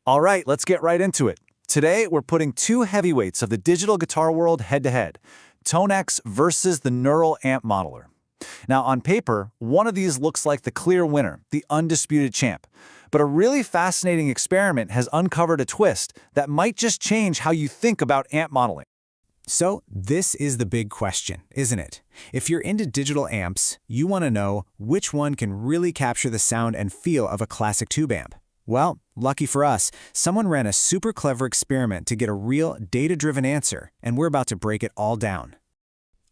All right, let's get right into it. Today, we're putting two heavyweights of the digital guitar world head-to-head, ToneX versus the Neural Amp Modeler. Now, on paper, one of these looks like the clear winner, the undisputed champ. But a really fascinating experiment has uncovered a twist that might just change how you think about amp modeling. So this is the big question, isn't it? If you're into digital amps, you want to know which one can really capture the sound and feel of a classic tube amp. Well, lucky for us, someone ran a super clever experiment to get a real data-driven answer, and we're about to break it all down.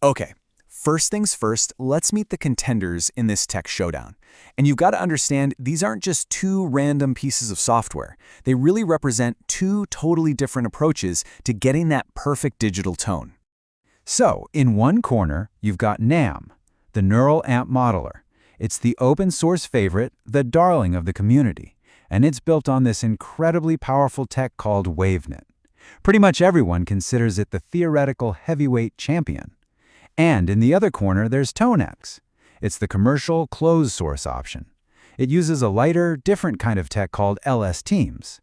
Okay, first things first, let's meet the contenders in this tech showdown. And you've got to understand, these aren't just two random pieces of software. They really represent two totally different approaches to getting that perfect digital tone. So, in one corner, you've got NAM, the Neural Amp Modeler. It's the open source favorite, the darling of the community. And it's built on this incredibly powerful tech called WaveNet. Pretty much everyone considers it the theoretical heavyweight champion. And in the other corner, there's ToneX. It's the commercial closed-source option. It uses a lighter, different kind of tech called LS Teams.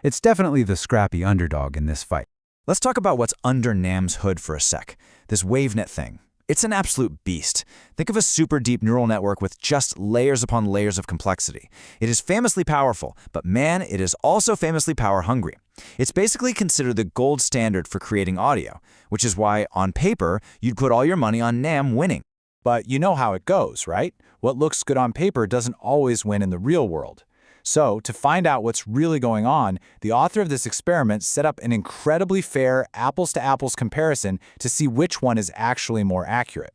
It's definitely the scrappy underdog in this fight. Let's talk about what's under NAM's hood for a sec, this WaveNet thing. It's an absolute beast. Think of a super deep neural network with just layers upon layers of complexity. It is famously powerful, but man, it is also famously power hungry. It's basically considered the gold standard for creating audio, which is why, on paper, you'd put all your money on NAM winning. But you know how it goes, right? What looks good on paper doesn't always win in the real world. So, to find out what's really going on, the author of this experiment set up an incredibly fair apples-to-apples comparison to see which one is actually more accurate.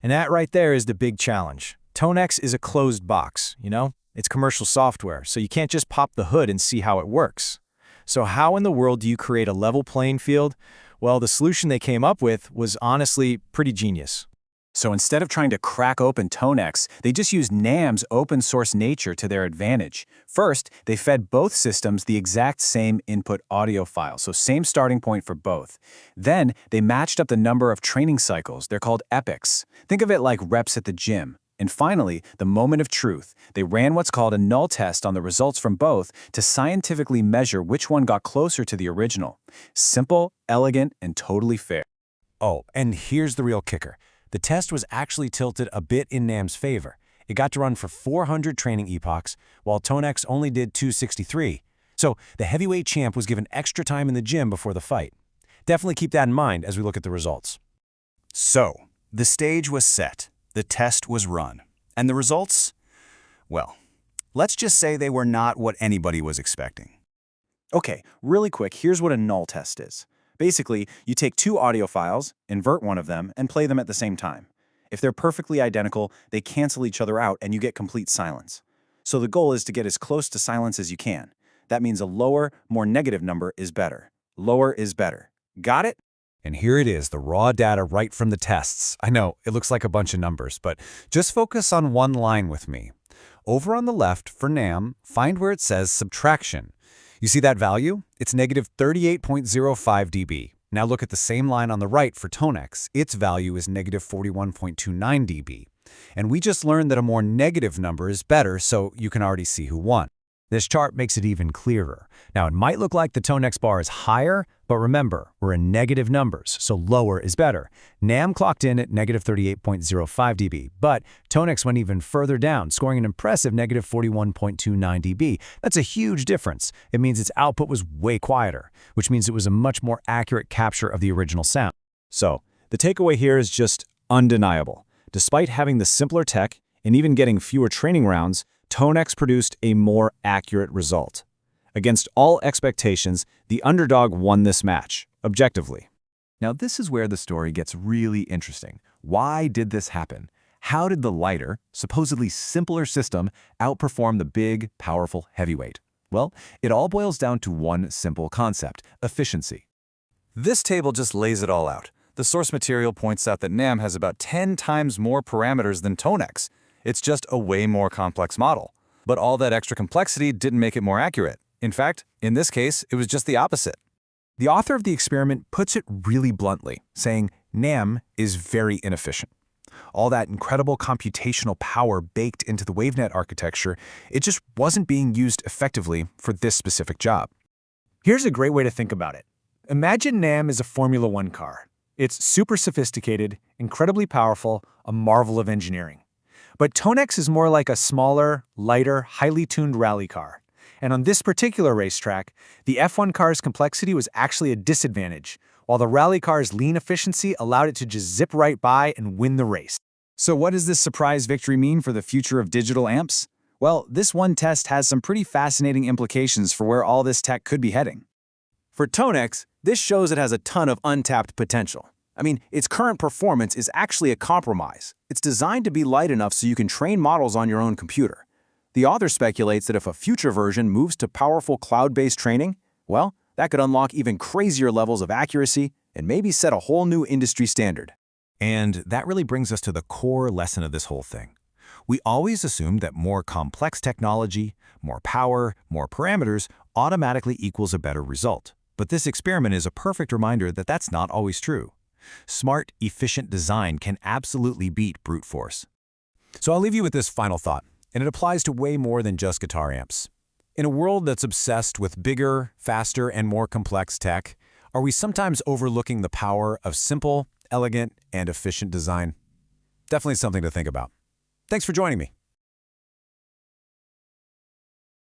And that right there is the big challenge. ToneX is a closed box, you know? It's commercial software, so you can't just pop the hood and see how it works. So how in the world do you create a level playing field? Well, the solution they came up with was honestly pretty genius. So instead of trying to crack open ToneX, they just used NAM's open-source nature to their advantage. First, they fed both systems the exact same input audio file, so same starting point for both. Then, they matched up the number of training cycles. They're called epochs. Think of it like reps at the gym. And finally, the moment of truth. They ran what's called a null test on the results from both to scientifically measure which one got closer to the original. Simple, elegant, and totally fair. Oh, and here's the real kicker. The test was actually tilted a bit in NAM's favor. It got to run for 400 training epochs, while ToneX only did 263. So the heavyweight champ was given extra time in the gym before the fight. Definitely keep that in mind as we look at the results. So, the stage was set, the test was run, and the results? Well, let's just say they were not what anybody was expecting. Okay, really quick, here's what a null test is. Basically, you take two audio files, invert one of them, and play them at the same time. If they're perfectly identical, they cancel each other out and you get complete silence. So the goal is to get as close to silence as you can. That means a lower, more negative number is better. Lower is better. Got it? And here it is, the raw data right from the tests. I know, it looks like a bunch of numbers, but just focus on one line with me. Over on the left, for NAM, find where it says subtraction. You see that value? It's negative 38.05 dB. Now look at the same line on the right for ToneX. Its value is negative 41.29 dB. And we just learned that a more negative number is better, so you can already see who won. This chart makes it even clearer. Now, it might look like the ToneX bar is higher, but remember, we're in negative numbers, so lower is better. NAM clocked in at negative 38.05 dB, but ToneX went even further down, scoring an impressive negative 41.29 dB. That's a huge difference. It means its output was way quieter, which means it was a much more accurate capture of the original sound. So, the takeaway here is just undeniable. Despite having the simpler tech and even getting fewer training rounds, ToneX produced a more accurate result. Against all expectations, the underdog won this match, objectively. Now this is where the story gets really interesting. Why did this happen? How did the lighter, supposedly simpler system outperform the big, powerful heavyweight? Well, it all boils down to one simple concept: efficiency. This table just lays it all out. The source material points out that NAM has about 10 times more parameters than ToneX. It's just a way more complex model. But all that extra complexity didn't make it more accurate. In fact, in this case, it was just the opposite. The author of the experiment puts it really bluntly, saying NAM is very inefficient. All that incredible computational power baked into the WaveNet architecture, it just wasn't being used effectively for this specific job. Here's a great way to think about it. Imagine NAM is a Formula One car. It's super sophisticated, incredibly powerful, a marvel of engineering. But ToneX is more like a smaller, lighter, highly tuned rally car. And on this particular racetrack, the F1 car's complexity was actually a disadvantage, while the rally car's lean efficiency allowed it to just zip right by and win the race. So what does this surprise victory mean for the future of digital amps? Well, this one test has some pretty fascinating implications for where all this tech could be heading. For ToneX, this shows it has a ton of untapped potential. I mean, its current performance is actually a compromise. It's designed to be light enough so you can train models on your own computer. The author speculates that if a future version moves to powerful cloud-based training, well, that could unlock even crazier levels of accuracy and maybe set a whole new industry standard. And that really brings us to the core lesson of this whole thing. We always assumed that more complex technology, more power, more parameters automatically equals a better result. But this experiment is a perfect reminder that that's not always true. Smart, efficient design can absolutely beat brute force. So I'll leave you with this final thought, and it applies to way more than just guitar amps. In a world that's obsessed with bigger, faster, and more complex tech, are we sometimes overlooking the power of simple, elegant, and efficient design? Definitely something to think about. Thanks for joining me.